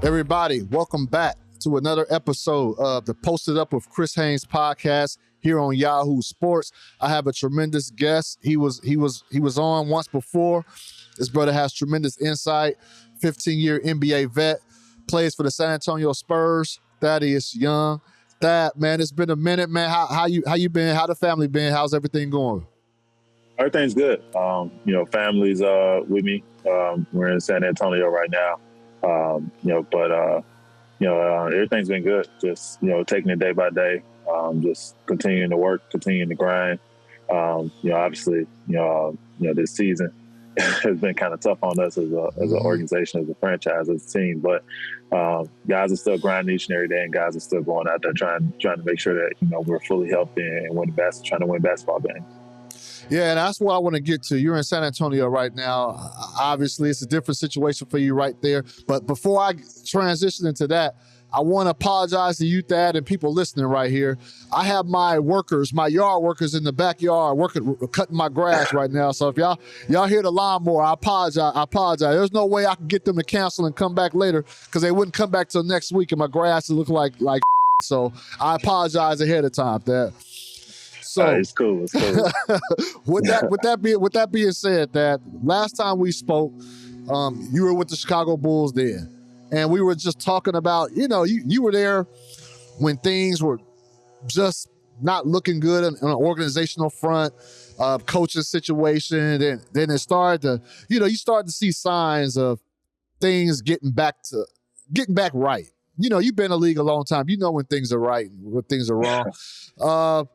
Everybody, welcome back to another episode of the Posted Up with Chris Haynes podcast here on Yahoo Sports. I have a tremendous guest. He was on once before. This brother has tremendous insight. 15-year NBA vet, plays for the San Antonio Spurs. Thaddeus Young. Thad, man, it's been a minute, man. How you been? How the family been? How's everything going? Everything's good. Family's with me. We're in San Antonio right now. Everything's been good. Just, taking it day by day, just continuing to work, continuing to grind. Obviously, this season has been kind of tough on us as an organization, as a franchise, as a team. But guys are still grinding each and every day, and guys are still going out there trying to make sure that, we're fully healthy and trying to win basketball games. Yeah, and that's what I want to get to. You're in San Antonio right now. Obviously, it's a different situation for you right there. But before I transition into that, I want to apologize to you, Thad, and people listening right here. I have my yard workers in the backyard cutting my grass right now. So if y'all hear the lawnmower, I apologize. There's no way I can get them to cancel and come back later because they wouldn't come back till next week and my grass would look like so I apologize ahead of time, Thad. So it's cool. with that being said, that last time we spoke, you were with the Chicago Bulls then, and we were just talking about, you were there when things were just not looking good on an organizational front, coaching situation. Then it started to, you started to see signs of things getting back right. You've been in the league a long time. You know when things are right and when things are wrong.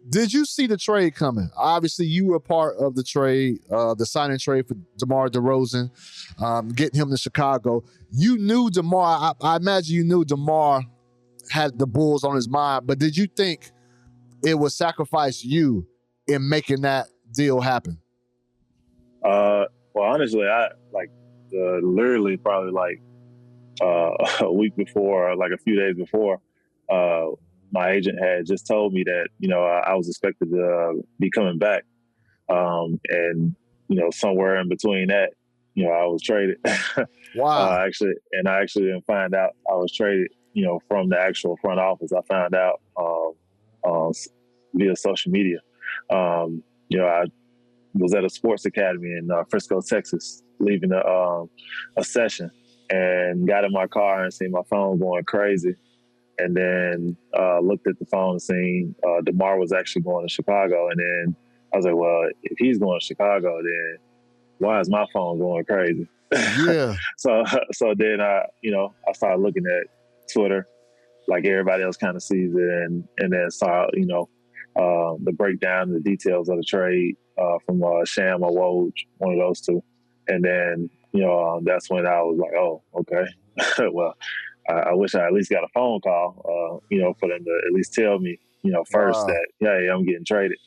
Did you see the trade coming? Obviously, you were part of the trade, the signing trade for DeMar DeRozan, getting him to Chicago. You knew DeMar. I imagine you knew DeMar had the Bulls on his mind, but did you think it would sacrifice you in making that deal happen? Well, honestly, I literally probably a week before, or a few days before, my agent had just told me that, I was expected to be coming back. And somewhere in between that, I was traded. Wow. I actually didn't find out I was traded, from the actual front office. I found out via social media. I was at a sports academy in Frisco, Texas, leaving a session, and got in my car and seen my phone going crazy. And then looked at the phone and seen DeMar was actually going to Chicago. And then I was like, well, if he's going to Chicago, then why is my phone going crazy? Yeah. So then I started looking at Twitter like everybody else kind of sees it, and then saw, the breakdown, the details of the trade from Sham or Woj, one of those two. And then, that's when I was like, oh, okay. Well, I wish I at least got a phone call, for them to at least tell me, first that, hey, I'm getting traded.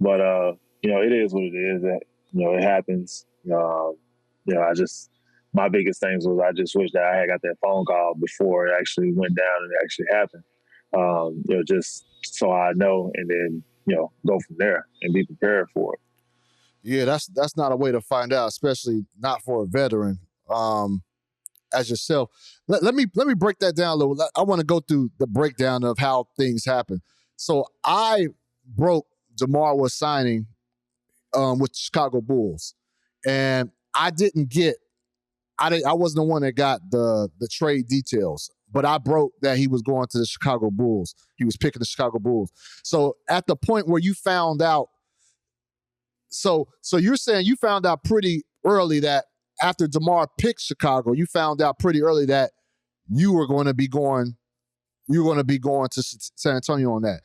But, it is what it is. That, it happens. My biggest things was I just wish that I had got that phone call before it actually went down and it actually happened. Just so I know, and then, go from there and be prepared for it. Yeah, that's not a way to find out, especially not for a veteran. As yourself. Let me break that down a little. I want to go through the breakdown of how things happen. So I broke DeMar was signing with the Chicago Bulls, and I wasn't the one that got the trade details, but I broke that he was going to the Chicago Bulls. He was picking the Chicago Bulls. So at the point where you found out, so you're saying you found out pretty early that after DeMar picked Chicago, you found out pretty early that you were going to be going to San Antonio on that.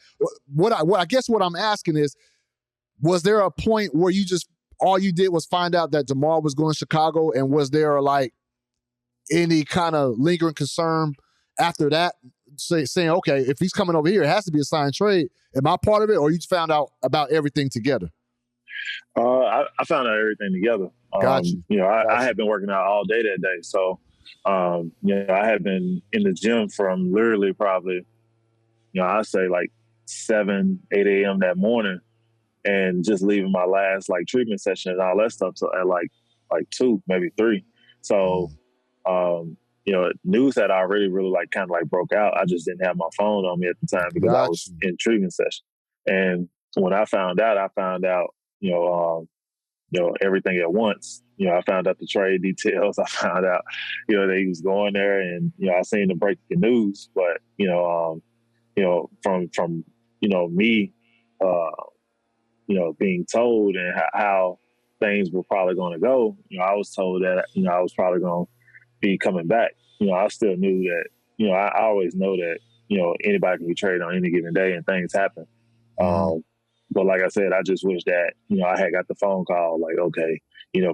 I guess what I'm asking is, was there a point where all you did was find out that DeMar was going to Chicago, and was there any kind of lingering concern after that, saying, okay, if he's coming over here, it has to be a signed trade. Am I part of it, or you just found out about everything together? I found out everything together. Gotcha. I had been working out all day that day. So, I had been in the gym from literally probably, I'd say 7, 8 a.m. that morning, and just leaving my last treatment session and all that stuff. So at 2, maybe 3. So, news had already really like kind of like broke out. I just didn't have my phone on me at the time because I Got was you. in treatment session. And when I found out, everything at once. I found out the trade details. I found out, that he was going there, and I seen the breaking news. But from me, being told and how things were probably going to go. I was told that I was probably going to be coming back. I still knew that. I always know that anybody can be traded on any given day, and things happen. Mm-hmm. But like I said, I just wish that, I had got the phone call like, okay,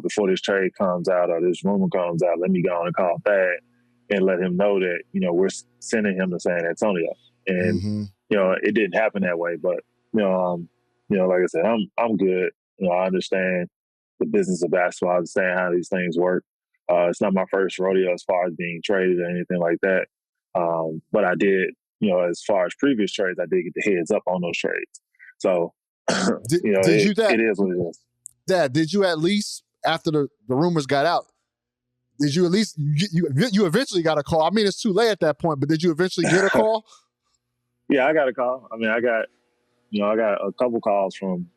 before this trade comes out or this rumor comes out, let me go on and call Thad and let him know that, we're sending him to San Antonio. And, Mm-hmm. It didn't happen that way. But, like I said, I'm good. I understand the business of basketball. I understand how these things work. It's not my first rodeo as far as being traded or anything like that. But I did, as far as previous trades, I did get the heads up on those trades. So, Did you it is what it is. Dad, did you at least, after the rumors got out, did you at least, you eventually got a call? I mean, it's too late at that point, but did you eventually get a call? Yeah, I got a call. I mean, I got a couple calls from,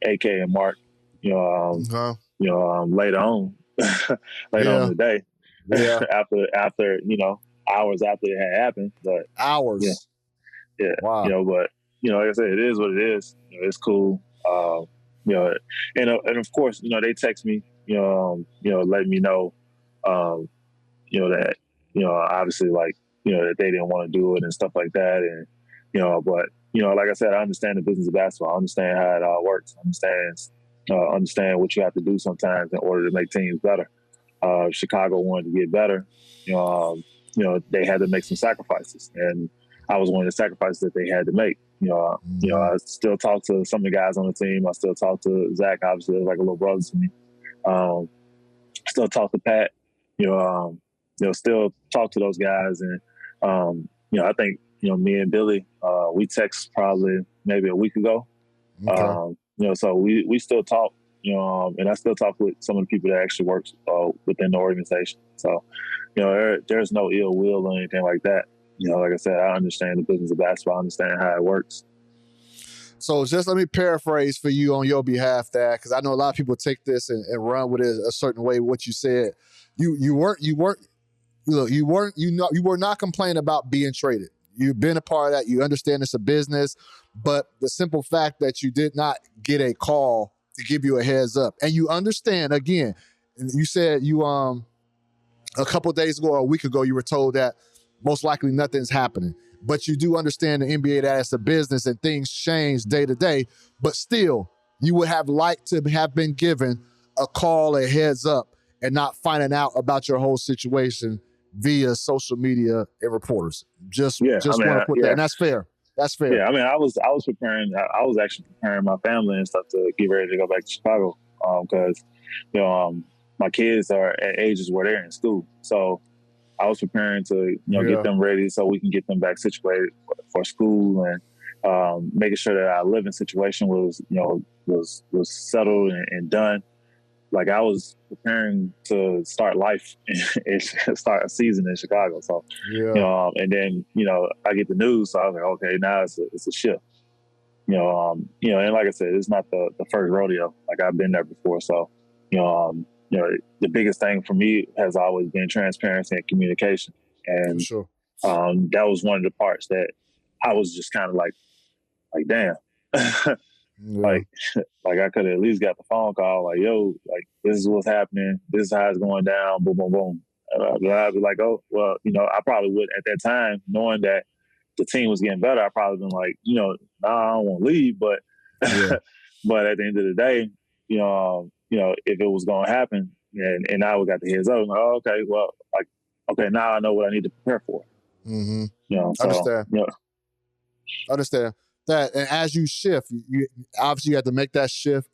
AK and Mark, later on, later on in the day. Yeah. after, hours after it had happened. But hours. Yeah. Wow. But like I said, it is what it is. It's cool. And of course, they text me, letting me know, that, obviously like, that they didn't want to do it and stuff like that. And, but, like I said, I understand the business of basketball. I understand how it all works. I understand what you have to do sometimes in order to make teams better. Chicago wanted to get better. They had to make some sacrifices, and I was one of the sacrifices that they had to make. I still talk to some of the guys on the team. I still talk to Zach, obviously, like a little brother to me. Still talk to Pat. Still talk to those guys, and I think me and Billy, we text probably maybe a week ago. Okay. So we still talk. And I still talk with some of the people that actually work within the organization. So, there's no ill will or anything like that. Like I said, I understand the business of basketball. I understand how it works. So just let me paraphrase for you on your behalf, Thad, because I know a lot of people take this and run with it a certain way. What you said, you were not complaining about being traded. You've been a part of that. You understand it's a business, but the simple fact that you did not get a call to give you a heads up, and you understand again, you said you a couple of days ago or a week ago you were told that most likely nothing's happening, but you do understand the NBA that it's a business and things change day to day. But still, you would have liked to have been given a call, a heads up, and not finding out about your whole situation via social media and reporters. Just want to put that, and that's fair. That's fair. Yeah, I mean, I was preparing. I was actually preparing my family and stuff to get ready to go back to Chicago because, my kids are at ages where they're in school. So I was preparing to, get them ready so we can get them back situated for school, and making sure that our living situation was settled and done. Like I was preparing to start life and start a season in Chicago. So, and then, I get the news. So I was like, okay, now it's a shift, and like I said, it's not the first rodeo. Like I've been there before. So, the biggest thing for me has always been transparency and communication. And, for sure. That was one of the parts that I was just kind of like, damn. Like I could have at least got the phone call, like, yo, like, this is what's happening. This is how it's going down. Boom, boom, boom. I'd be like, oh, well, I probably would at that time, knowing that the team was getting better. I probably been like, nah, I don't want to leave, but but at the end of the day, if it was going to happen, and I got the heads up, I'm like, oh, okay, well, like, okay, now I know what I need to prepare for. Mm-hmm. So, understand. Understand that, and as you shift, you obviously you have to make that shift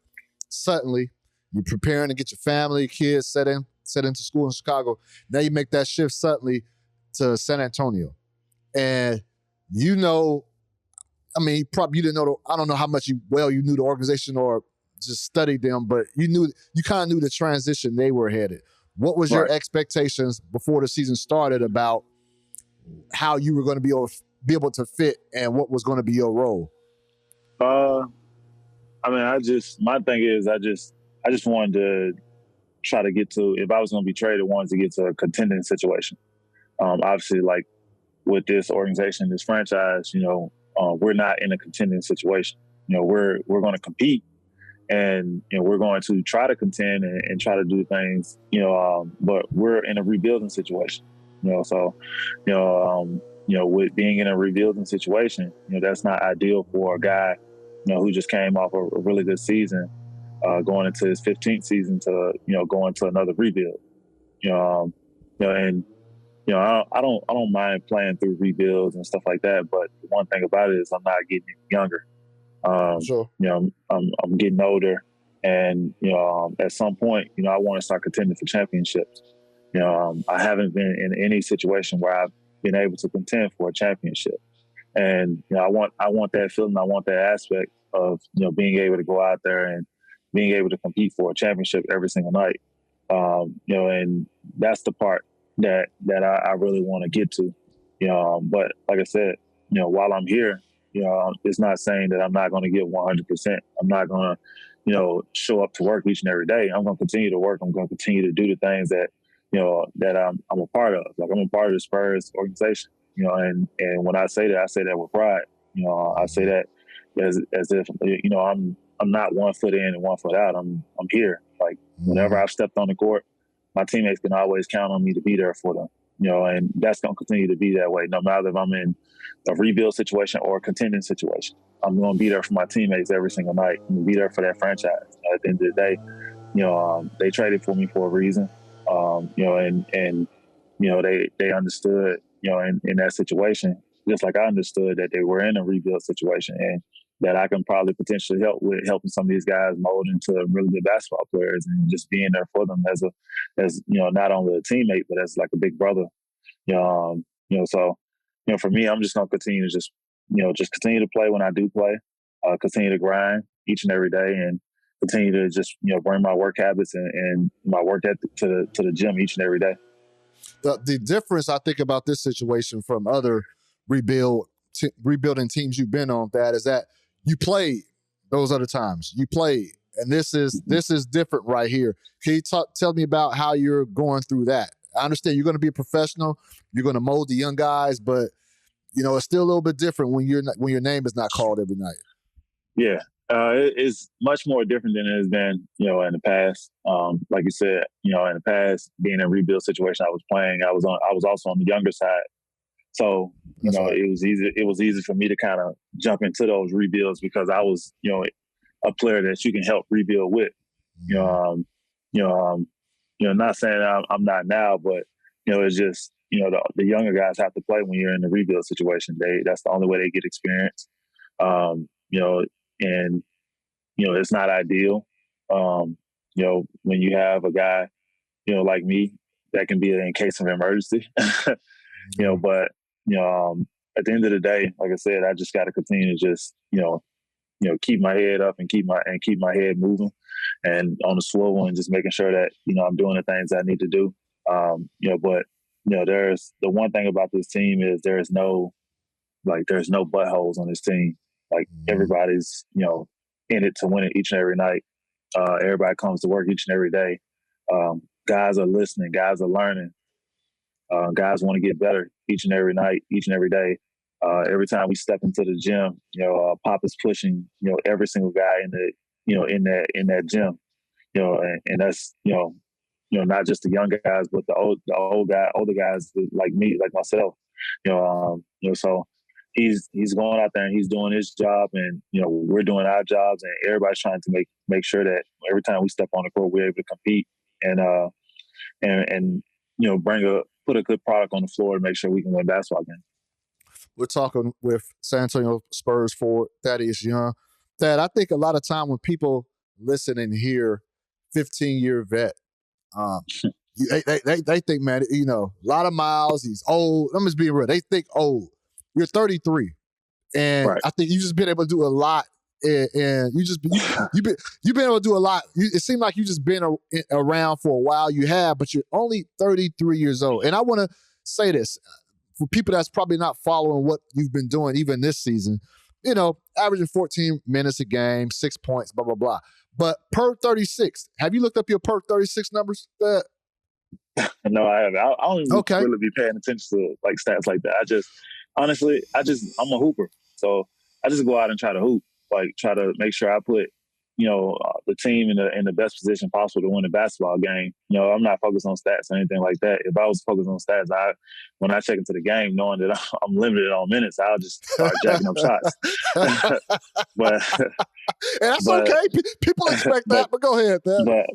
suddenly. You're preparing to get your family, kids set into school in Chicago. Now you make that shift suddenly to San Antonio, and I mean, probably you didn't know. I don't know how much you knew the organization or just studied them, but you kind of knew the transition they were headed. what was your Right. expectations before the season started about how you were going to be able to fit and what was going to be your role? I mean, my thing is, I just wanted to try to get to, if I was going to be traded, wanted to get to a contending situation. Obviously, like with this organization, this franchise, we're not in a contending situation. We're going to compete, and we're going to try to contend and try to do things. But we're in a rebuilding situation. So with being in a rebuilding situation, that's not ideal for a guy, who just came off a really good season, going into his 15th season to, go into another rebuild. And I don't mind playing through rebuilds and stuff like that. But one thing about it is I'm not getting younger. Sure. I'm getting older, and at some point, I want to start contending for championships. I haven't been in any situation where I've been able to contend for a championship, and I want that feeling. I want that aspect of being able to go out there and being able to compete for a championship every single night. And that's the part that I really want to get to. But like I said, while I'm here, it's not saying that I'm not going to give 100%. I'm not going to, show up to work each and every day. I'm going to continue to work. I'm going to continue to do the things that, that I'm a part of. Like, I'm a part of the Spurs organization, and when I say that with pride. I say that as if, I'm not 1 foot in and 1 foot out. I'm here. Like, whenever I've stepped on the court, my teammates can always count on me to be there for them. And that's going to continue to be that way, no matter if I'm in a rebuild situation or a contending situation. I'm going to be there for my teammates every single night. I'm going to be there for that franchise. At the end of the day, they traded for me for a reason. And they understood, in that situation, just like I understood that they were in a rebuild situation, and that I can probably potentially help with helping some of these guys mold into really good basketball players, and just being there for them as not only a teammate, but as like a big brother. So for me, I'm just going to continue to just continue to play when I do play, continue to grind each and every day, and continue to just bring my work habits and my work ethic to the gym each and every day. The difference I think about this situation from other rebuilding teams you've been on, that is that you played those other times. You played, and this is different right here. Can you tell me about how you're going through that? I understand you're going to be a professional. You're going to mold the young guys, but it's still a little bit different when your name is not called every night. Yeah, it's much more different than it has been, in the past. Like you said, in the past, being in a rebuild situation I was playing, I was also on the younger side. So, Right. it was easy for me to kind of jump into those rebuilds because I was, a player that you can help rebuild with. Not saying I'm not now, but, it's just, the younger guys have to play when you're in the rebuild situation. That's the only way they get experience. And it's not ideal. When you have a guy, like me, that can be in case of emergency. But at the end of the day, like I said, I just got to continue to just keep my head up and keep my head moving and on the swivel, and just making sure that I'm doing the things I need to do. But there's the one thing about this team is there's no buttholes on this team. Like, everybody's in it to win it each and every night. Everybody comes to work each and every day. Guys are listening. Guys are learning. Guys want to get better each and every night, each and every day. Every time we step into the gym, Pop is pushing, every single guy in that gym, and that's, not just the younger guys, but the older guys like me, like myself, so he's going out there and he's doing his job, and, we're doing our jobs, and everybody's trying to make sure that every time we step on the court, we're able to compete and put a good product on the floor to make sure we can win basketball games. We're talking with San Antonio Spurs forward Thaddeus Young. Thad, I think a lot of time when people listen and hear 15-year vet, they think, man, a lot of miles. He's old. I'm just being real. They think old. You're 33, and Right. I think you've just been able to do a lot and you've been able to do a lot. It seemed like you just been around for a while. You have, but you're only 33 years old. And I want to say this for people that's probably not following what you've been doing even this season. Averaging 14 minutes a game, 6 points, blah blah blah. But per 36, have you looked up your per 36 numbers? No, I haven't. I don't really be paying attention to like stats like that. I'm a hooper, so I just go out and try to hoop, like try to make sure I put the team in the best position possible to win a basketball game. I'm not focused on stats or anything like that. If I was focused on stats, when I check into the game, knowing that I'm limited on minutes, I'll just start jacking up shots. but and that's okay. People expect that, but go ahead, man.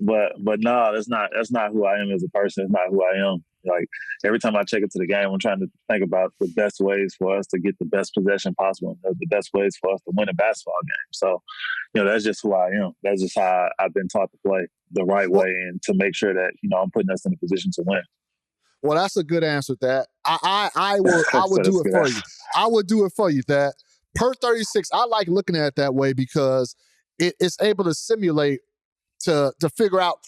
But no, that's not who I am as a person. It's not who I am. Like every time I check into the game, I'm trying to think about the best ways for us to get the best possession possible, and the best ways for us to win a basketball game. So, that's just who I am. That's just how I've been taught to play the right way, and to make sure that I'm putting us in a position to win. Well, that's a good answer, Thad. I would do it for you. I would do it for you, Thad. Per 36, I like looking at it that way because it's able to simulate to figure out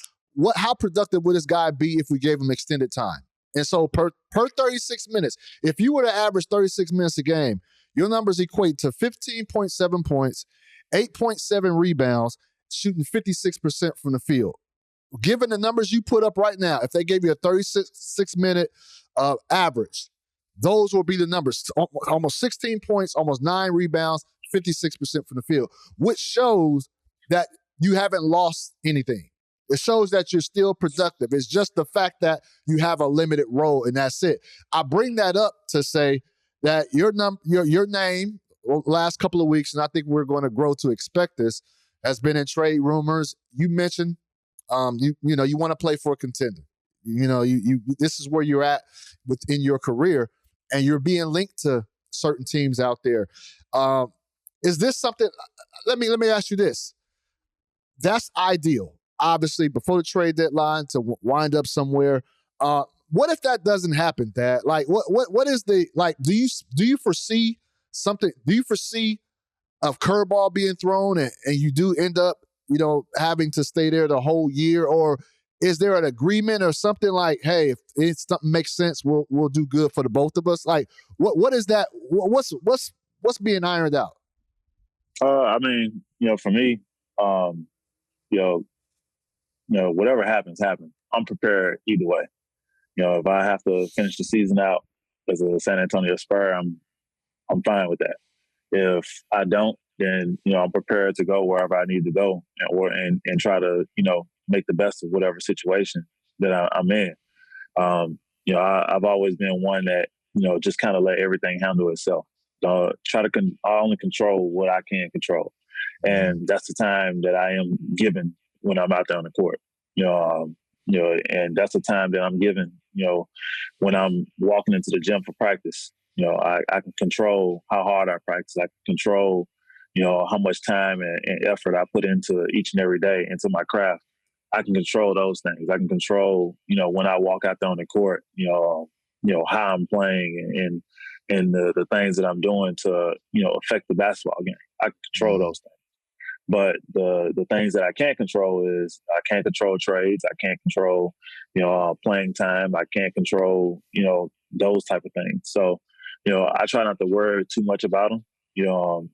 how productive would this guy be if we gave him extended time. And so per 36 minutes, if you were to average 36 minutes a game, your numbers equate to 15.7 points, 8.7 rebounds, shooting 56% from the field. Given the numbers you put up right now, if they gave you a 36-minute average, those will be the numbers. Almost 16 points, almost 9 rebounds, 56% from the field, which shows that you haven't lost anything. It shows that you're still productive. It's just the fact that you have a limited role, and that's it. I bring that up to say that your name last couple of weeks, and I think we're going to grow to expect this, has been in trade rumors. You mentioned you want to play for a contender. This is where you're at within your career, and you're being linked to certain teams out there. Is this something? Let me ask you this. That's ideal. Obviously, before the trade deadline to wind up somewhere. What if that doesn't happen, Dad? Like, what is the like? Do you foresee something? Do you foresee a curveball being thrown and you do end up, having to stay there the whole year, or is there an agreement or something like, hey, if something makes sense, we'll do good for the both of us? Like, what is that? What's being ironed out? I mean, for me, whatever happens. I'm prepared either way. If I have to finish the season out as a San Antonio Spur, I'm fine with that. If I don't, then I'm prepared to go wherever I need to go, and try to make the best of whatever situation that I'm in. I've always been one that just kind of let everything handle itself. I only control what I can control, and that's the time that I am given when I'm out there on the court. And that's the time that I'm given. When I'm walking into the gym for practice. I can control how hard I practice. I can control, how much time and effort I put into each and every day into my craft. I can control those things. I can control, when I walk out there on the court, how I'm playing and the things that I'm doing to, affect the basketball game. I can control those things. But the things that I can't control is I can't control trades. I can't control, playing time. I can't control, those type of things. So, I try not to worry too much about them.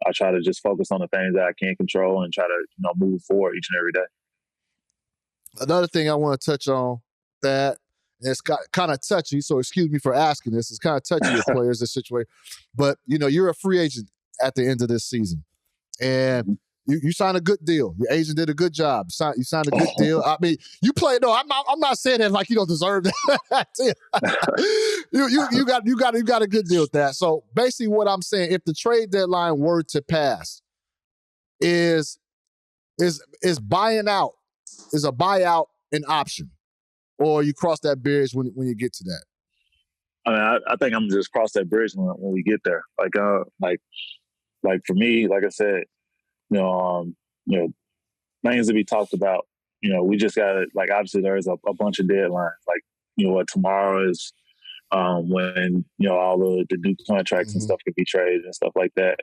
I try to just focus on the things that I can control and try to, move forward each and every day. Another thing I want to touch on that, and it's kind of touchy, so excuse me for asking this. It's kind of touchy with players, this situation. But, you're a free agent at the end of this season. And you signed a good deal. Your agent did a good job. You signed a good deal. I mean, you played. No, I'm not saying that like you don't deserve that. you got a good deal with that. So basically, what I'm saying, if the trade deadline were to pass, is buying out, is a buyout an option, or you cross that bridge when you get to that? I mean, I think I'm gonna just cross that bridge when we get there. Like for me, like I said. Things to be talked about. We just got to, like, obviously there's a bunch of deadlines. Like, tomorrow is when, all the new contracts and stuff could be traded and stuff like that.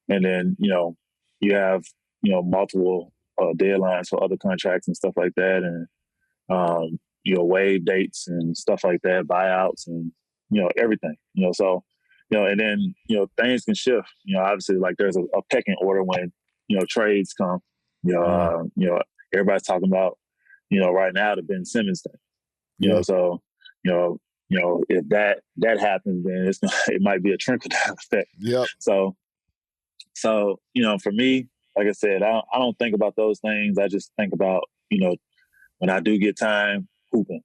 And then, you have multiple deadlines for other contracts and stuff like that, and waive dates and stuff like that, buyouts and everything. So and then things can shift. Obviously, like there's a pecking order when trades come. Everybody's talking about right now the Ben Simmons thing. So if that happens, then it might be a trickle down effect. Yep. So for me, like I said, I don't think about those things. I just think about when I do get time, hooping.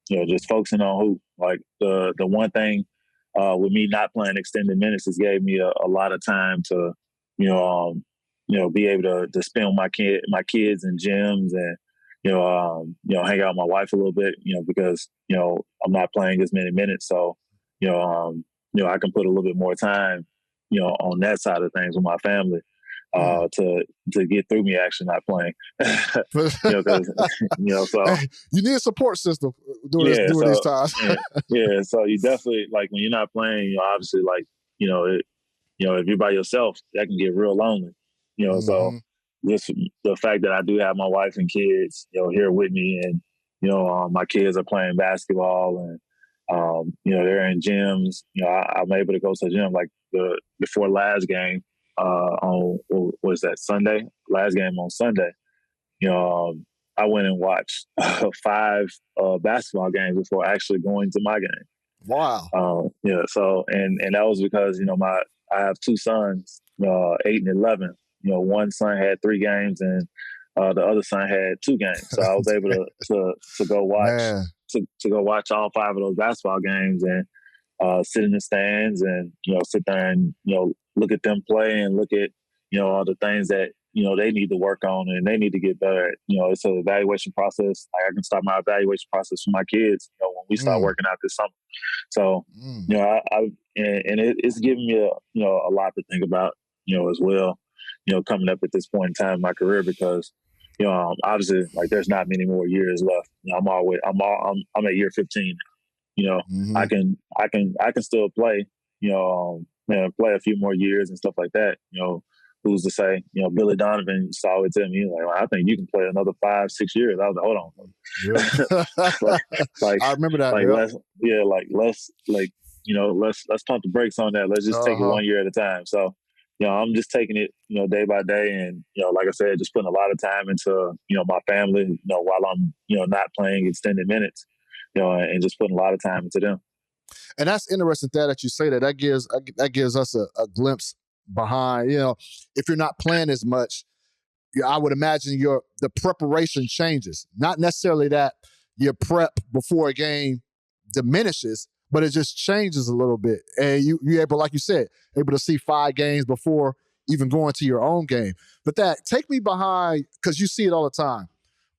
Just focusing on hoop. Like the one thing with me not playing extended minutes, has gave me a lot of time to be able to spend with my kids in gyms and hang out with my wife a little bit, because I'm not playing as many minutes, so I can put a little bit more time on that side of things with my family to get through me actually not playing. So hey, you need a support system during these times. So you definitely, like, when you're not playing, obviously, like, if you're by yourself, that can get real lonely. So just the fact that I do have my wife and kids here with me, and my kids are playing basketball, and they're in gyms. I'm able to go to the gym. Like before last game on, what was that, Sunday? Last game on Sunday. I went and watched 5 basketball games before actually going to my game. Wow. So and that was because I have 2 sons, 8 and 11. One son had 3 games, and the other son had 2 games. So I was able to go watch to go watch all 5 of those basketball games, and sit in the stands and sit there and look at them play, and look at all the things that they need to work on and they need to get better at. It's an evaluation process. Like, I can start my evaluation process for my kids when we start working out this summer. So it's giving me a lot to think about as well, coming up at this point in time in my career, because obviously, like, there's not many more years left. I'm at year 15 now. I can still play, play a few more years and stuff like that. Who's to say? Billy Donovan used to always tell me, like, well, I think you can play another 5-6 years. I was like, hold on. like, I remember that. Let's pump the brakes on that. Let's just take it one year at a time. So, I'm just taking it, day by day, and like I said, just putting a lot of time into my family, while I'm not playing extended minutes, and just putting a lot of time into them. And that's interesting, that you say that. That gives us a glimpse behind. If you're not playing as much, I would imagine the preparation changes. Not necessarily that your prep before a game diminishes, but it just changes a little bit. And you're able, like you said, able to see 5 games before even going to your own game. But take me behind, because you see it all the time,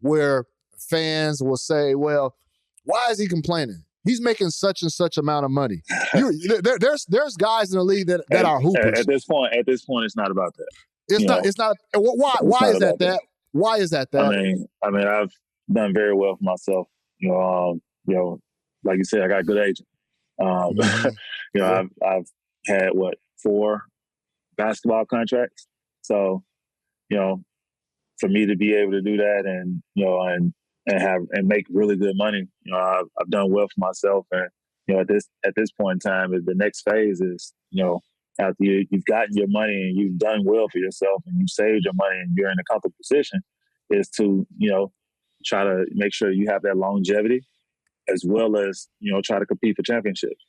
where fans will say, well, why is he complaining? He's making such and such amount of money. There's guys in the league that are hoopers. At this point, it's not about that. It's not. Why is that? Why is that? I mean, I've done very well for myself. Like you said, I got a good agent. I've had 4 basketball contracts. So, for me to be able to do that, and and make really good money, I've done well for myself. And at this point in time, the next phase is after you've gotten your money and you've done well for yourself and you've saved your money and you're in a comfortable position, is to try to make sure you have that longevity, as well as try to compete for championships.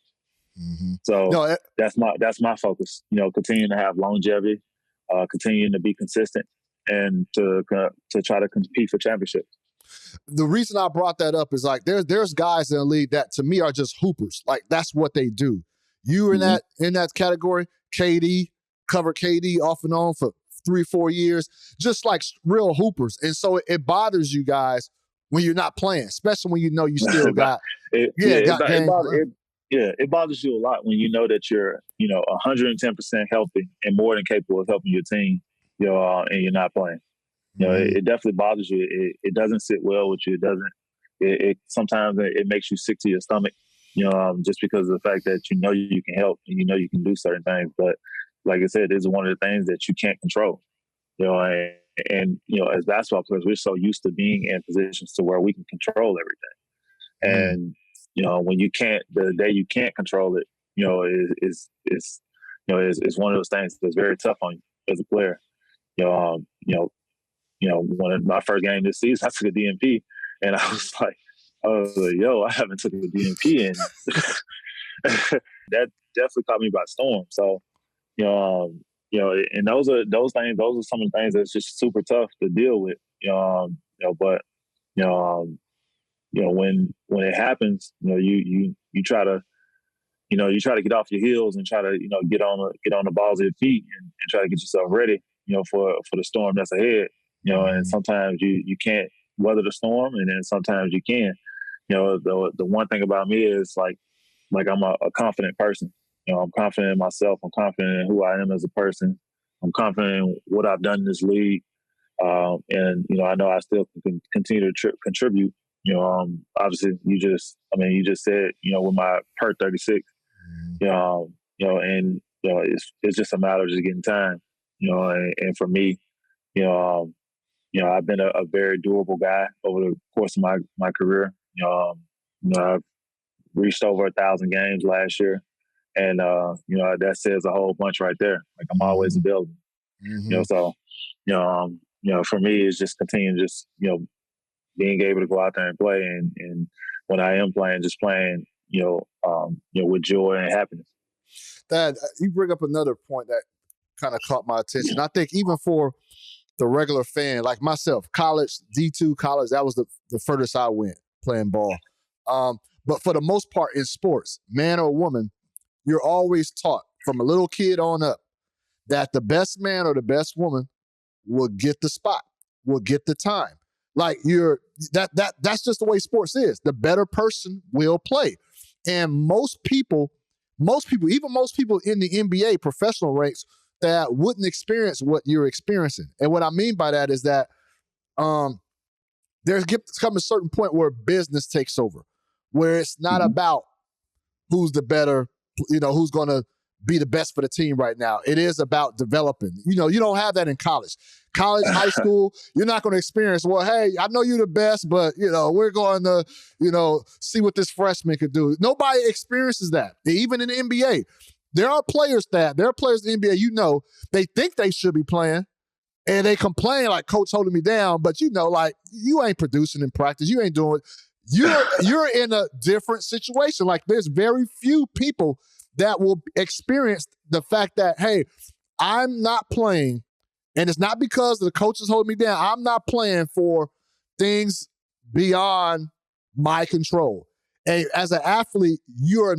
So that's my focus. Continuing to have longevity, continuing to be consistent, and to try to compete for championships. The reason I brought that up is, like, there's guys in the league that to me are just hoopers. Like, that's what they do. You in that category. KD, covered KD off and on for 3-4 years, just like real hoopers. And so it bothers you guys when you're not playing, especially when you still got games. It bothers you a lot when you know that you're 110% healthy and more than capable of helping your team, and you're not playing. It definitely bothers you. It doesn't sit well with you. It doesn't. It sometimes it makes you sick to your stomach, just because of the fact that you can help and you can do certain things. But like I said, this is one of the things that you can't control. And and as basketball players, we're so used to being in positions to where we can control everything. And when you can't, the day you can't control it, is one of those things that's very tough on you as a player. One of my first game this season, I took a DNP, and I was like, yo, I haven't took a DNP, and that definitely caught me by storm. So, and those are some of the things that's just super tough to deal with. But when it happens, you try to get off your heels and try to get on the balls of your feet and try to get yourself ready, for the storm that's ahead. And sometimes you can't weather the storm, and then sometimes you can. The one thing about me is like I'm a confident person. I'm confident in myself. I'm confident in who I am as a person. I'm confident in what I've done in this league. And I know I still can continue to contribute. Obviously, you just said, with my per 36, and it's just a matter of just getting time. And for me, I've been a very durable guy over the course of my career. I've reached over 1,000 games last year, and that says a whole bunch right there. Like, I'm always available. So for me, it's just continuing, just being able to go out there and play, and when I am playing, just playing with joy and happiness. That you bring up another point that kind of caught my attention. I think even for the regular fan like myself, college, D2 college, that was the furthest I went playing ball. But for the most part in sports, man or woman, you're always taught from a little kid on up that the best man or the best woman will get the spot, will get the time. Like that's just the way sports is. The better person will play. And most people, even most people in the NBA professional ranks that wouldn't experience what you're experiencing. And what I mean by that is that there's come a certain point where business takes over, where it's not about who's the better, who's going to be the best for the team right now. It is about developing. You don't have that in college. College, high school, you're not going to experience, well, hey, I know you're the best, but, we're going to, see what this freshman could do. Nobody experiences that. Even in the NBA, there are players in the NBA, they think they should be playing, and they complain like, coach holding me down, but like, you ain't producing in practice. You ain't doing it. You're in a different situation. Like, there's very few people that will experience the fact that, hey, I'm not playing, and it's not because the coach is holding me down. I'm not playing for things beyond my control. And as an athlete, you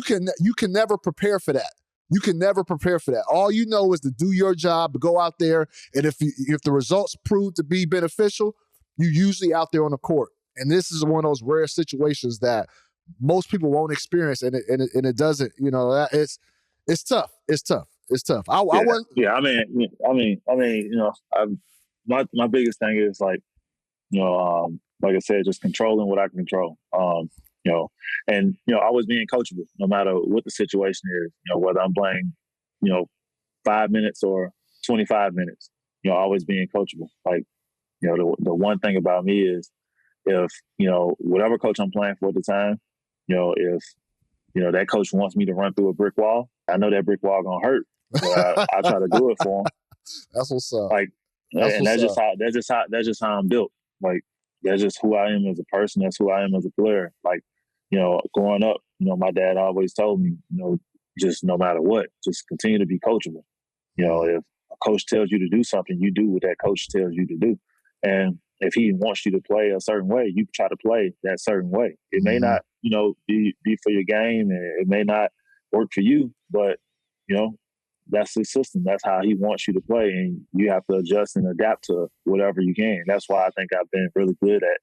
can never prepare for that. You can never prepare for that. All you know is to do your job, to go out there, and if the results prove to be beneficial, you're usually out there on the court. And this is one of those rare situations that most people won't experience, and it doesn't. It's tough. It's tough. It's tough. My biggest thing is like I said, just controlling what I can control. And always being coachable, no matter what the situation is. Whether I'm playing, 5 minutes or 25 minutes. Always being coachable. Like, the one thing about me is, if whatever coach I'm playing for at the time, if that coach wants me to run through a brick wall, I know that brick wall gonna hurt. But I try to do it for him. That's what's up. Like, that's just how I'm built. Like, that's just who I am as a person. That's who I am as a player. Like, growing up, my dad always told me, just no matter what, just continue to be coachable. If a coach tells you to do something, you do what that coach tells you to do. And if he wants you to play a certain way, you try to play that certain way. It may not, be for your game, and it may not work for you, but, that's his system. That's how he wants you to play, and you have to adjust and adapt to whatever you can. That's why I think I've been really good at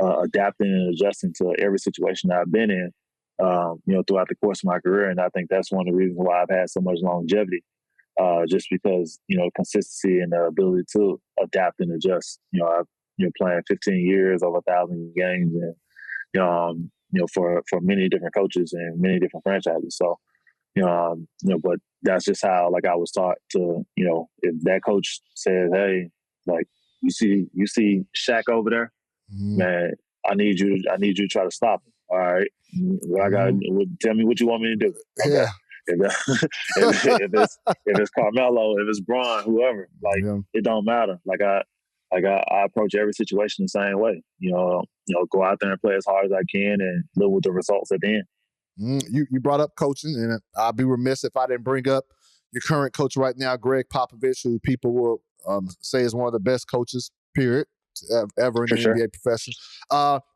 adapting and adjusting to every situation that I've been in, throughout the course of my career. And I think that's one of the reasons why I've had so much longevity, just because, consistency and the ability to adapt and adjust. I've playing 15 years, over 1,000 games, and for many different coaches and many different franchises. So, but that's just how like I was taught to, if that coach says, hey, like you see Shaq over there, man, I need you to try to stop him. All right. What I got tell me what you want me to do. Okay. Yeah. If it's Carmelo, if it's Bron, whoever, like it don't matter. I approach every situation the same way. Go out there and play as hard as I can and live with the results at the end. You brought up coaching, and I'd be remiss if I didn't bring up your current coach right now, Gregg Popovich, who people will say is one of the best coaches, period, ever in the NBA profession.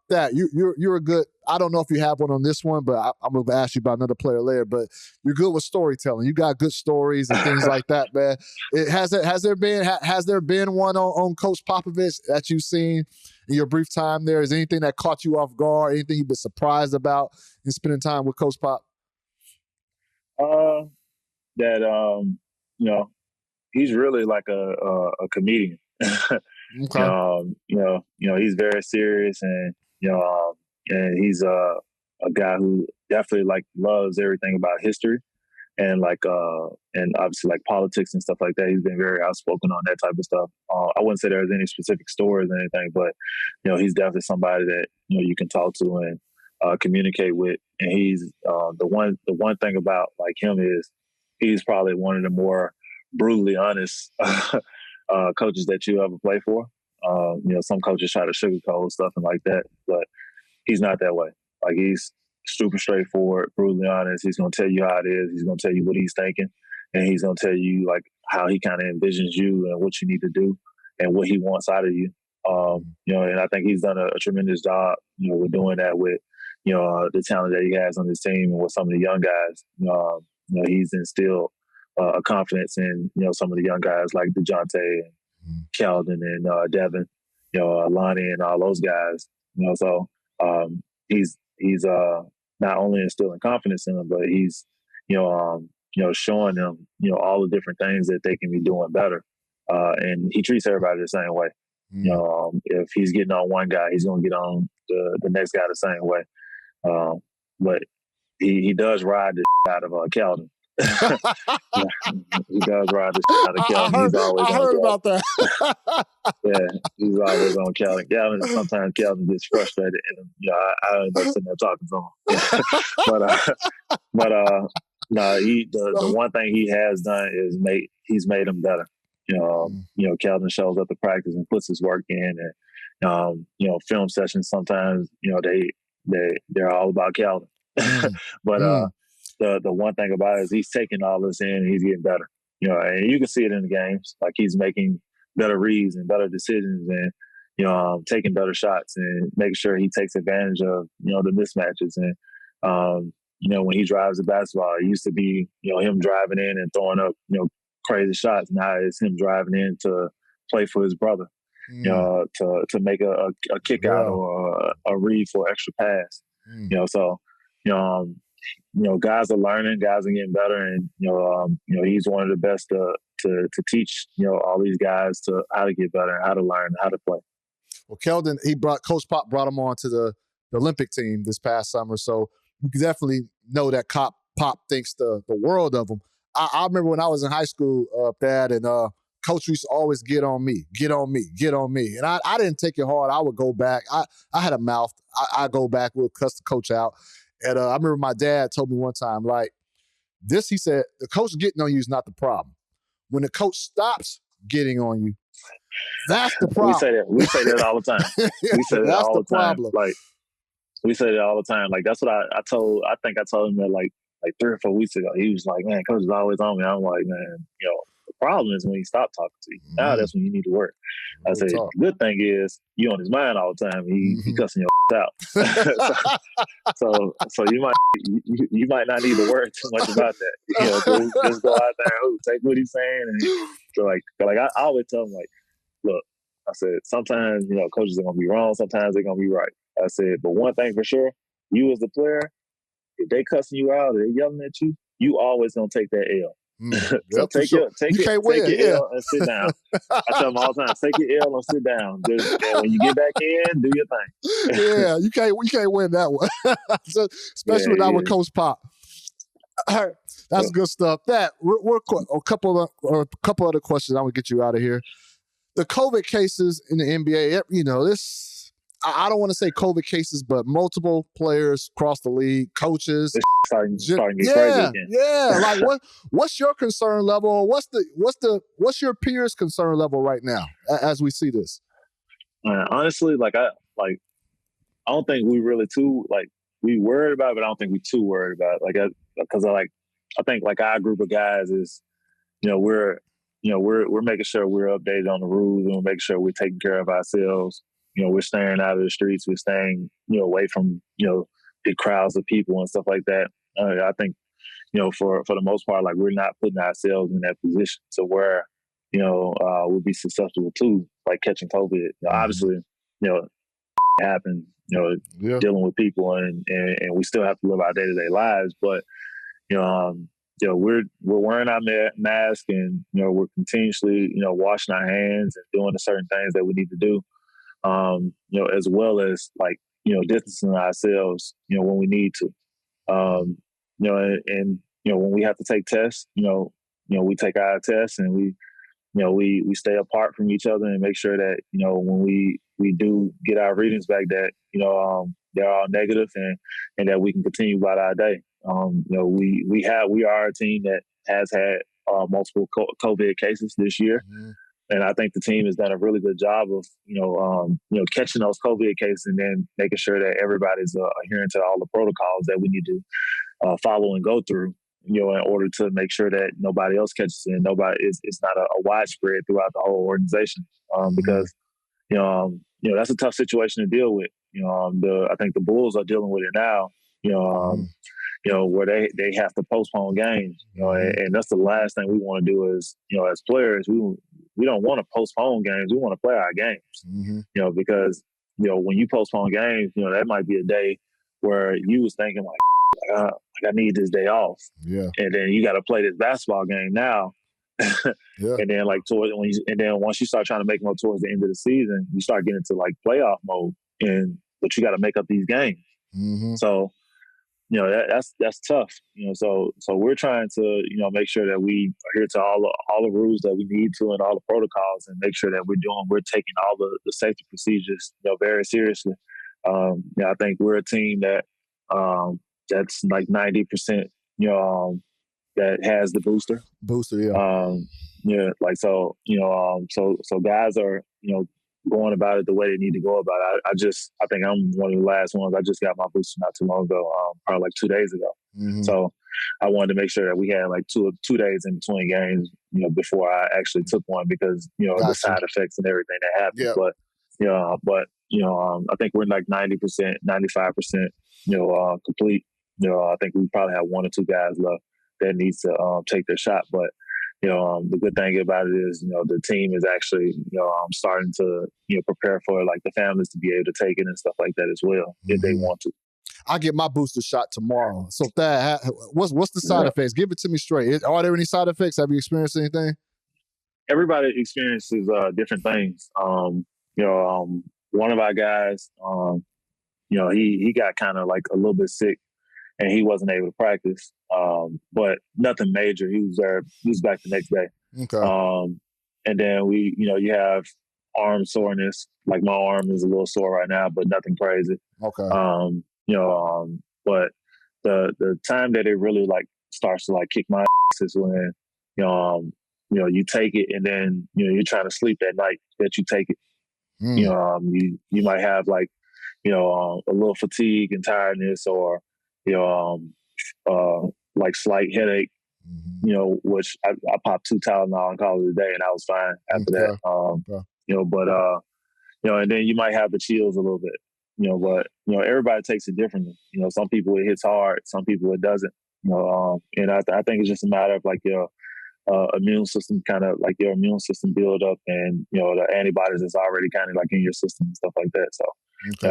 That you're a good. I don't know if you have one on this one, but I'm going to ask you about another player later. But you're good with storytelling. You got good stories and things like that, man. Has there been one on Coach Popovich that you've seen in your brief time there? Is anything that caught you off guard? Anything you've been surprised about in spending time with Coach Pop? He's really like a comedian. Okay. He's very serious, and and he's a guy who definitely like loves everything about history and and obviously like politics and stuff like that. He's been very outspoken on that type of stuff. I wouldn't say there's any specific stories or anything, but he's definitely somebody that you can talk to and communicate with. And he's the one thing about like him is he's probably one of the more brutally honest coaches that you ever play for. Some coaches try to sugarcoat stuff and like that, but he's not that way. Like he's super straightforward, brutally honest. He's going to tell you how it is. He's going to tell you what he's thinking, and he's going to tell you like how he kind of envisions you and what you need to do and what he wants out of you. And I think he's done a tremendous job, with doing that with, the talent that he has on his team and with some of the young guys. He's instilled a confidence in, some of the young guys like DeJounte and Keldon and Devin, Lonnie and all those guys. So he's not only instilling confidence in them, but he's showing them all the different things that they can be doing better. And he treats everybody the same way. If he's getting on one guy, he's going to get on the next guy the same way. But he does ride the out of Keldon. He does ride the out of Keldon. I heard about that. Yeah, he's always on Keldon. Sometimes Keldon gets frustrated, and I end up sitting there talking to him. The one thing he has done is he's made him better. Keldon shows up to practice and puts his work in, and film sessions sometimes they're all about Keldon. But the one thing about it is he's taking all this in and he's getting better. And you can see it in the games. Like he's making better reads and better decisions and taking better shots and making sure he takes advantage of the mismatches. And when he drives the basketball, it used to be him driving in and throwing up crazy shots. Now it's him driving in to play for his brother. To make a kick out or a read for an extra pass. Guys are learning, guys are getting better, and he's one of the best to teach all these guys to how to get better, how to learn, how to play. Well, Keldon, Coach Pop brought him on to the Olympic team this past summer, so you can definitely know that Pop thinks the world of him. I remember when I was in high school, Thad, and Coach used to always get on me. And I didn't take it hard. I would go back. I had a mouth. I go back, we'll cuss the coach out. And I remember my dad told me one time, like, this, he said, the coach getting on you is not the problem. When the coach stops getting on you, that's the problem. We say that all the time. We say that all the time. Problem. Like, we say that all the time. Like, that's what I told him that like 3 or 4 weeks ago. He was like, man, coach is always on me. I'm like, man, the problem is when he stopped talking to you. Now that's when you need to work. I said, the good thing is you on his mind all the time. He cussing your out. so you might not need to worry too much about that. Just go out there and take what he's saying. And so I always tell him, like, look, I said, sometimes coaches are gonna be wrong, sometimes they're gonna be right. I said, but one thing for sure, you as the player, if they cussing you out or they yelling at you, you always gonna take that L. So take your L and sit down. I tell them all the time, take your L and sit down. When you get back in, do your thing. Yeah, you can't win that one. Especially with Coach Pop. All right, that's good stuff. A couple other questions. I will get you out of here. The COVID cases in the NBA, this, I don't want to say COVID cases, but multiple players across the league, coaches. It's starting to get crazy again. Yeah. Like what's your concern level? What's your peers' concern level right now as we see this? Honestly, I don't think we really we worried about it, but I don't think we too worried about it. Because I think our group of guys is, we're making sure we're updated on the rules, and we're making sure we're taking care of ourselves. We're staying out of the streets. We're staying, away from, big crowds of people and stuff like that. I think, for the most part, we're not putting ourselves in that position to where, we'll be susceptible to catching COVID. Obviously, it happens, dealing with people and we still have to live our day-to-day lives. But, we're wearing our mask and, we're continuously, washing our hands and doing the certain things that we need to do, as well as distancing ourselves, when we need to, and when we have to take tests, we take our tests and we stay apart from each other and make sure that, when we do get our readings back that, they're all negative and that we can continue about our day. We are a team that has had multiple COVID cases this year. Mm-hmm. And I think the team has done a really good job of, catching those COVID cases and then making sure that everybody's adhering to all the protocols that we need to follow and go through, in order to make sure that nobody else catches it and it's not a widespread throughout the whole organization. Because, that's a tough situation to deal with. I think the Bulls are dealing with it now, where they have to postpone games, and that's the last thing we want to do is, as players, we don't want to postpone games. We want to play our games, because, when you postpone games, that might be a day where you was thinking I need this day off. Yeah. And then you got to play this basketball game now. Yeah. And then once you start trying to make them up towards the end of the season, you start getting into playoff mode but you got to make up these games. Mm-hmm. So, that's tough, so we're trying to, make sure that we adhere to all the rules that we need to and all the protocols and make sure that we're taking all the safety procedures, very seriously. I think we're a team that, that's 90%, that has the booster. Yeah. So guys are, going about it the way they need to go about it. I think I'm one of the last ones. I just got my booster not too long ago, probably 2 days ago. Mm-hmm. So I wanted to make sure that we had 2 days in between games, before I actually took one because, the side effects and everything that happened. Yep. But I think we're 90%, 95%, complete. I think we probably have 1 or 2 guys left that needs to take their shot. But, the good thing about it is, the team is actually, starting to, prepare for the families to be able to take it and stuff like that as well, if they want to. I get my booster shot tomorrow. So what's the side effects? Give it to me straight. Are there any side effects? Have you experienced anything? Everybody experiences different things. One of our guys, he got kind of a little bit sick and he wasn't able to practice, but nothing major. He was back the next day. Okay. And then you have arm soreness. My arm is a little sore right now, but nothing crazy. Okay. But the time that it really starts to kick my ass is when, you take it and then, you're trying to sleep that night that you take it. Mm. You might have a little fatigue and tiredness or, slight headache, which I popped 2 Tylenol and called it a day and I was fine after that. And then you might have the chills a little bit, but, everybody takes it differently. Some people it hits hard, some people it doesn't, and I think it's just a matter of your immune system your immune system build up and, the antibodies that's already kind of in your system and stuff like that. So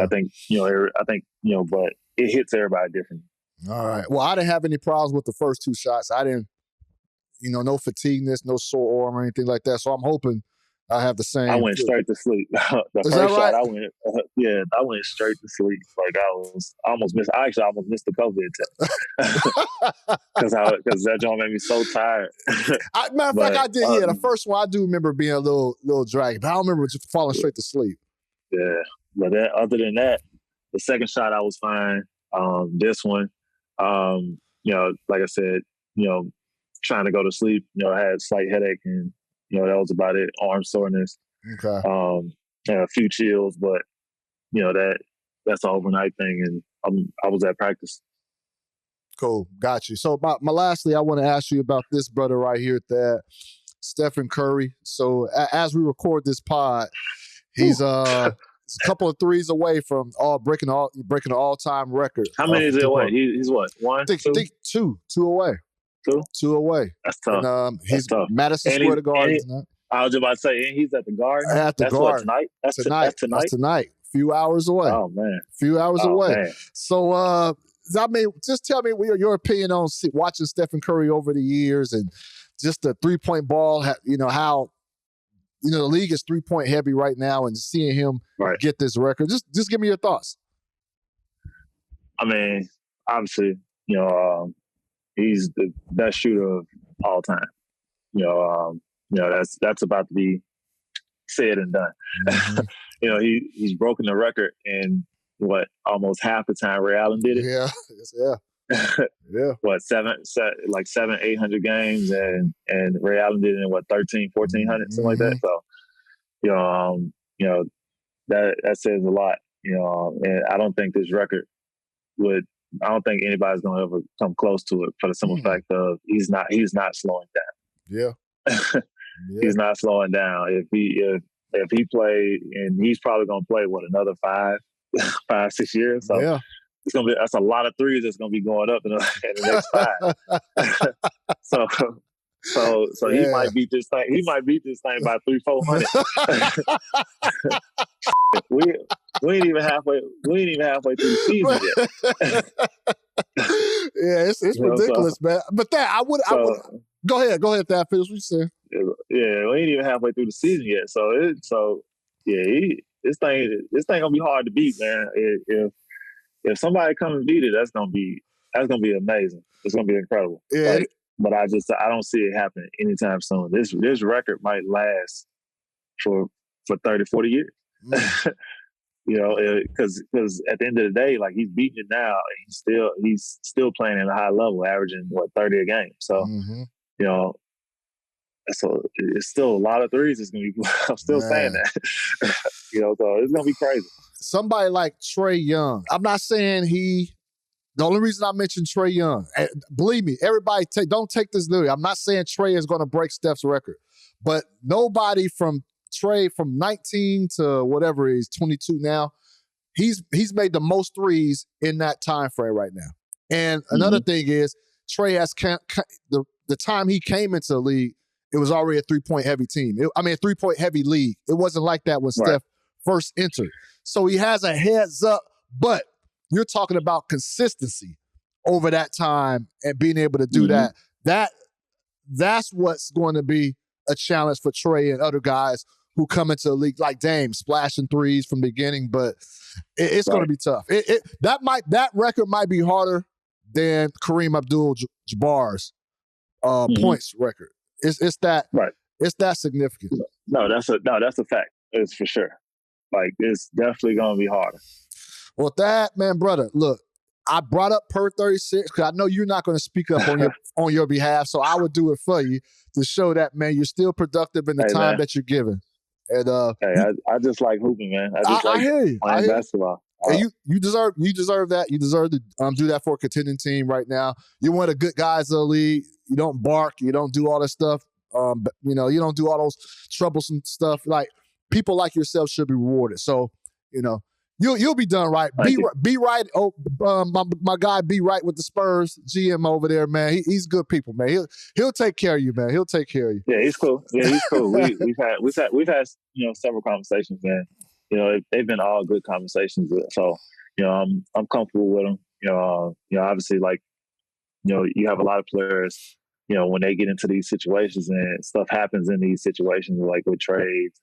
I think, but it hits everybody differently. All right. Well, I didn't have any problems with the first 2 shots. I didn't, no fatigueness, no sore arm or anything like that. So I'm hoping I have the same. I went straight to sleep. The Is first that shot, right? I went straight to sleep. Like I almost missed the COVID test because that joint made me so tired. Matter of fact, I did. Yeah, the first one I do remember being a little draggy, but I don't remember just falling straight to sleep. Yeah, but other than that, the second shot I was fine. This one, like I said, trying to go to sleep, I had a slight headache and, that was about it. Arm soreness. Okay. And a few chills, but, that's an overnight thing. And I was at practice. Cool. Got you. So my lastly, I want to ask you about this brother right here, that Stephen Curry. So as we record this pod, he's a couple of threes away from breaking the all-time record. How many is it away? He's what? One, two away. Two away. That's tough. And he's tough. Madison Square Garden. I was about to say, and he's at the Garden. At the That's Garden. What, tonight? That's tonight. That's tonight. Few hours away. Oh man. Few hours away. Man. So I mean, just tell me your opinion on watching Stephen Curry over the years and just the 3-point ball. How the league is 3-point heavy right now, and seeing him get this record. Just give me your thoughts. I mean, obviously, he's the best shooter of all time. That's about to be said and done. Mm-hmm. He's broken the record in almost half the time Ray Allen did it. Yeah. What, 800 games, and Ray Allen did it in 1,300, 1,400, something like that. So, that says a lot. And I don't think this record I don't think anybody's going to ever come close to it, for the simple fact of he's not slowing down. Yeah. He's not slowing down. If he played, and he's probably going to play another 5-6 years. So yeah. That's a lot of threes that's going to be going up in the next 5. So he might beat this thing. He might beat this thing by 300-400. we ain't even halfway. We ain't even halfway through the season yet. Yeah, it's ridiculous, man. But that I would. Go ahead, Thad. Finish what you said. Yeah, we ain't even halfway through the season yet. This thing gonna be hard to beat, man. If somebody comes and beat it, that's gonna be amazing. It's gonna be incredible. Yeah. But I don't see it happening anytime soon. This record might last for 30, 40 years. Because at the end of the day, like, he's beating it now, and he's still playing at a high level, averaging 30 a game. So, so it's still a lot of threes. It's gonna be. I'm still saying that. So it's gonna be crazy. Somebody like Trae Young. I'm not saying he. The only reason I mentioned Trae Young, believe me, everybody don't take this literally. I'm not saying Trae is going to break Steph's record, but nobody from Trae from 19 to whatever he's 22 now, he's made the most threes in that time frame right now. And another thing is, Trae has the time he came into the league, it was already a 3-point heavy team. A 3-point heavy league. It wasn't like that when Steph first entered. So he has a heads up, but you're talking about consistency over that time and being able to do that. That's what's going to be a challenge for Trae and other guys who come into the league, like Dame, splashing threes from the beginning, but it's going to be tough. That record might be harder than Kareem Abdul-Jabbar's points record. It's that significant. No, that's a fact. It's for sure. Like, it's definitely going to be harder. Well, man, brother, look, I brought up per 36 because I know you're not going to speak up on your behalf, so I would do it for you to show that, man, you're still productive in the time that you're given. And I just like hooping, man. I hear you. Playing basketball. And you deserve that. You deserve to do that for a contending team right now. You're one of the good guys of the league. You don't bark. You don't do all that stuff. You don't do all those troublesome stuff. Like, people like yourself should be rewarded. So, you'll be done right. Be right. Oh, my guy, be right with the Spurs GM over there, man. He's good people, man. He'll take care of you, man. He'll take care of you. Yeah, he's cool. We've had several conversations, man. They've been all good conversations. So, I'm comfortable with them. Obviously, like, you have a lot of players when they get into these situations and stuff happens in these situations, like with trades,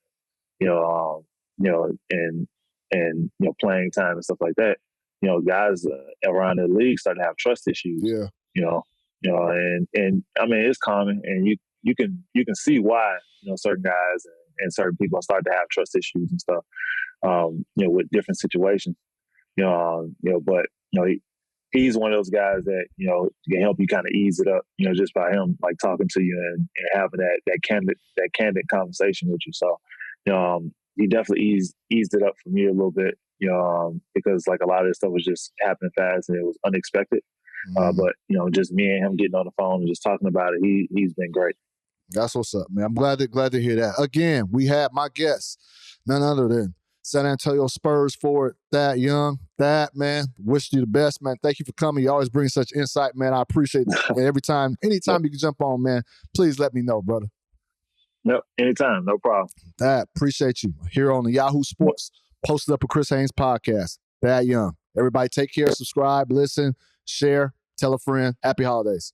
and playing time and stuff like that, guys around the league start to have trust issues. Yeah. And I mean, it's common, and you can see why certain guys and certain people start to have trust issues and stuff, with different situations. But he's one of those guys that can help you kind of ease it up, just by him like talking to you and having that candid conversation with you. So he definitely eased it up for me a little bit, because like a lot of this stuff was just happening fast and it was unexpected. But just me and him getting on the phone and just talking about it, he's been great. That's what's up, man. I'm glad to hear that. Again, we had my guest, none other than San Antonio Spurs forward Thad Young. Thad, man, wish you the best, man. Thank you for coming. You always bring such insight, man. I appreciate it. Anytime you can jump on, man, please let me know, brother. Yep, anytime, no problem. Thad, appreciate you. Here on the Yahoo Sports, posted up with Chris Haynes podcast. Thad Young. Everybody take care, subscribe, listen, share, tell a friend. Happy holidays.